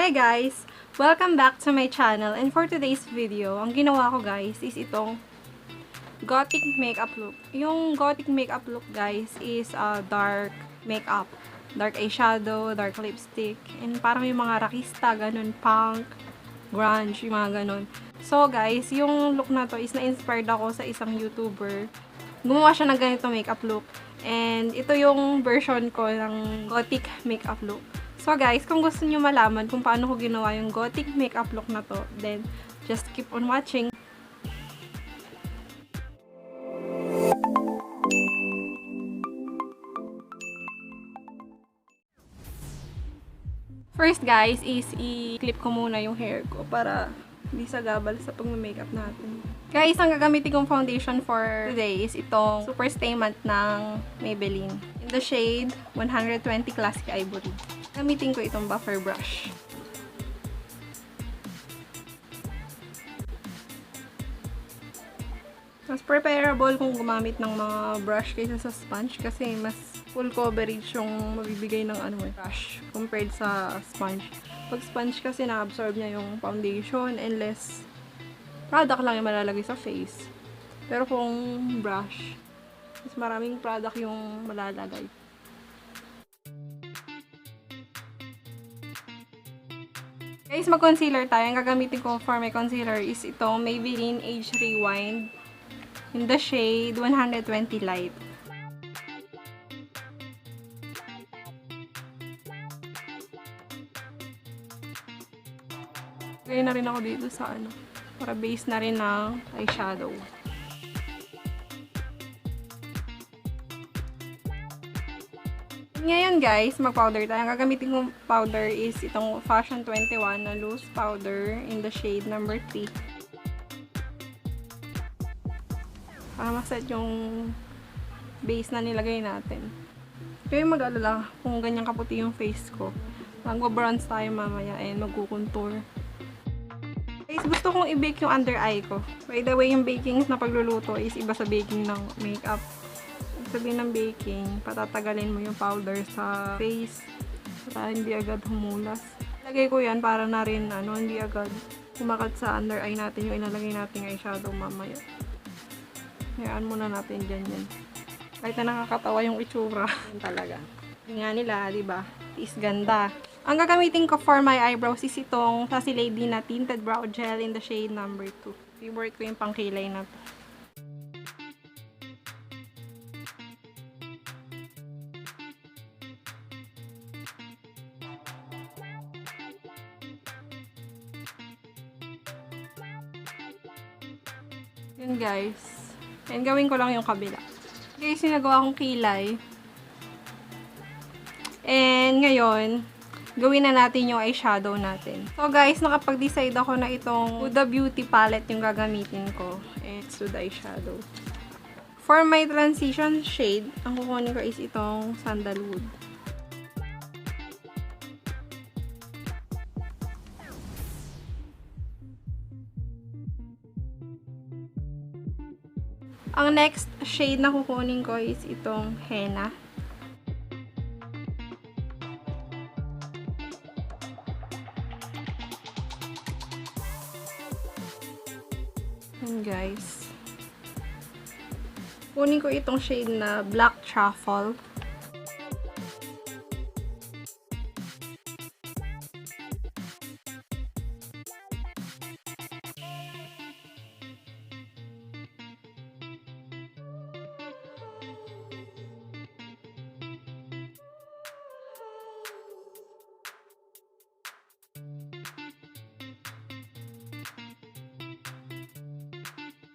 Hi guys! Welcome back to my channel, and for today's video, ang ginawa ko guys is itong Gothic makeup look. Yung Gothic makeup look guys is dark makeup. Dark eyeshadow, dark lipstick, and parang yung mga rakista, ganun, punk, grunge, yung mga ganun. So guys, yung look na to is na-inspired ako sa isang YouTuber. Gumawa siya ng ganito makeup look. And ito yung version ko ng Gothic makeup look. So guys, kung gusto niyo malaman kung paano ko ginawa yung Gothic makeup look na to, then just keep on watching. First guys is i-clip ko muna yung hair ko para hindi sagabal sa pag-makeup natin. Guys, ang gagamitin kong foundation for today is itong Super Stay Matte ng Maybelline. In the shade 120 Classic Ivory. Gamitin ko itong buffer brush. Mas preferable kung gumamit ng mga brush kaysa sa sponge kasi mas full coverage yung mabibigay ng brush compared sa sponge. Pag sponge kasi na-absorb niya yung foundation and less product lang yung malalagay sa face. Pero kung brush, mas maraming product yung malalagay. Guys, mag-concealer tayo. Ang gagamitin ko for my concealer is itong Maybelline Age Rewind in the shade 120 Light. Lagay na rin ako dito sa para base na rin ng eyeshadow. Ngayon guys, mag-powder tayo. Ang gagamitin kong powder is itong Fashion 21 na loose powder in the shade number 3. Para maset yung base na nilagay natin. Kaya mag-alala kung ganyan kaputi yung face ko. Mag-bronze tayo mamaya and mag-contour. Guys, gusto kong i-bake yung under eye ko. By the way, yung baking na pagluluto is iba sa baking ng makeup. Sabihin ng baking, patatagalin mo yung powder sa face para hindi agad humulas. Lagay ko yan para na rin hindi agad kumakat sa under eye natin yung ilalagay nating eyeshadow mamaya. Hayaan muna natin dyan yan. Kahit na nakakatawa yung itsura. Yan talaga. Yung nga nila, diba? Is ganda. Ang gagamitin ko for my eyebrows is itong Sassy Lady na Tinted Brow Gel in the shade number 2. Favorite ko yung pangkilay na to. Yan guys. And gawin ko lang yung kabila. Guys, sinagawa kong kilay. And ngayon, gawin na natin yung eyeshadow natin. So guys, nakapag-decide ako na itong Huda Beauty palette yung gagamitin ko. And it's Huda eyeshadow. For my transition shade, ang kukunin ko is itong Sandalwood. Ang next shade na kukunin ko is itong Henna. And guys, kunin ko itong shade na Black Truffle.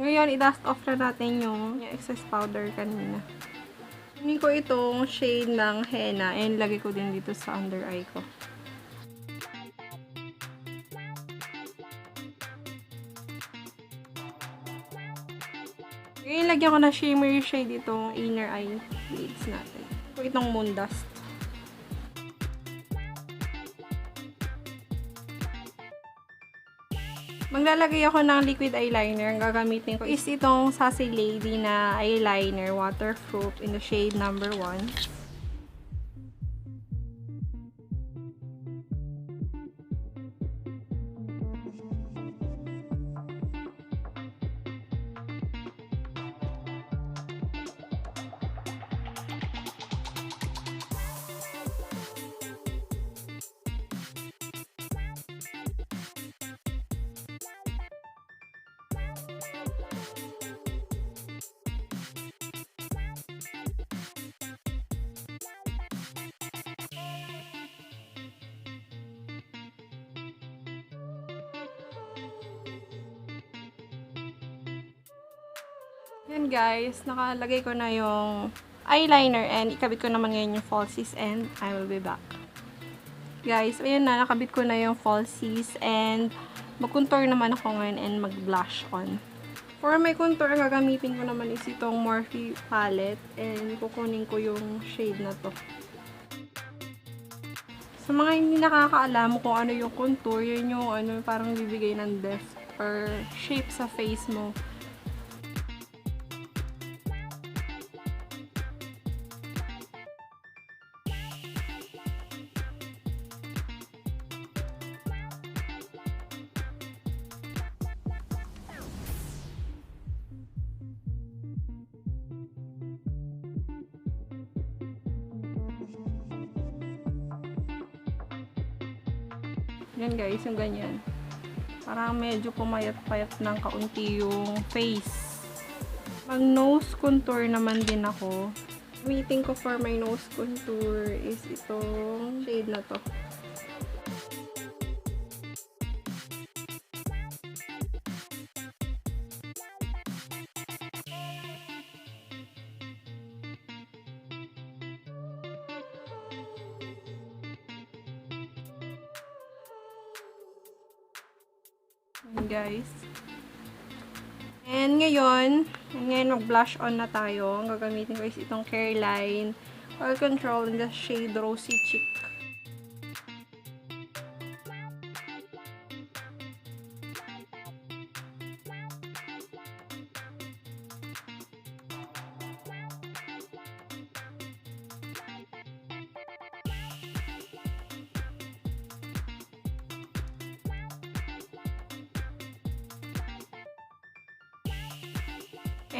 Ngayon, i-dust off na natin yung excess powder kanina. Kunin ko itong shade ng Henna and lagay ko din dito sa under eye ko. Ngayon, lagyan ko na shimmery shade itong inner eye lids natin. Itong Moon Dust. Maglalagay ako ng liquid eyeliner. Ang gagamitin ko is itong Sassy Lady na eyeliner, waterproof in the shade number 1. Yan guys, nakalagay ko na yung eyeliner and ikabit ko naman ngayon yung falsies and I will be back. Guys, ayan na, nakabit ko na yung falsies and mag-contour naman ako ngayon and mag-blush on. For my contour, gagamitin ko naman is itong Morphe palette and kukunin ko yung shade na to. Sa mga hindi nakakaalam kung ano yung contour, yun yung ano, parang bibigay ng depth or shape sa face mo. Yan guys, yung ganyan. Parang medyo pumayat-payat ng kaunti yung face. Mag nose contour naman din ako. Gamitin ko for my nose contour is itong shade na to. Guys. And ngayon mag-blush on na tayo. Ang gagamitin ko is itong Careline Oil Control in the shade Rosy Chick.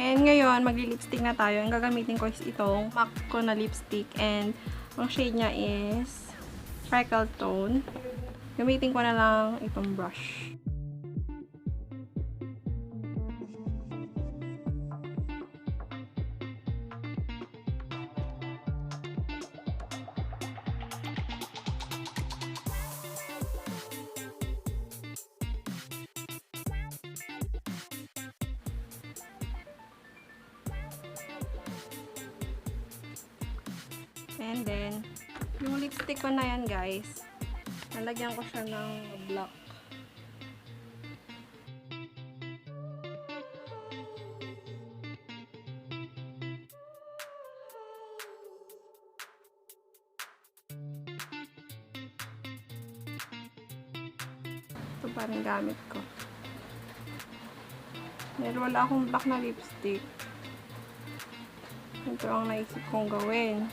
And ngayon, magli-lipstick na tayo. Ang gagamitin ko is itong MAC ko na lipstick. And ang shade niya is Freckle Tone. Gamitin ko na lang itong brush. And then, yung lipstick ko na yan guys, nalagyan ko siya ng black. Ito pa rin gamit ko. Pero wala akong black na lipstick. Ito ang naisip kong gawin.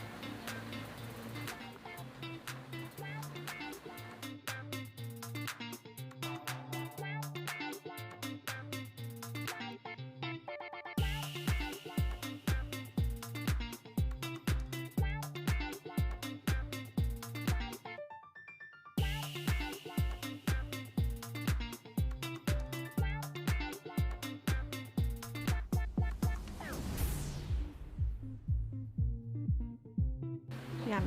Yan.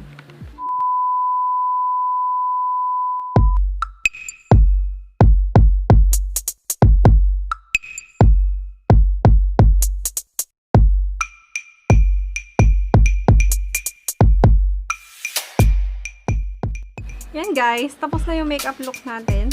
Yan guys, tapos na yung makeup look natin.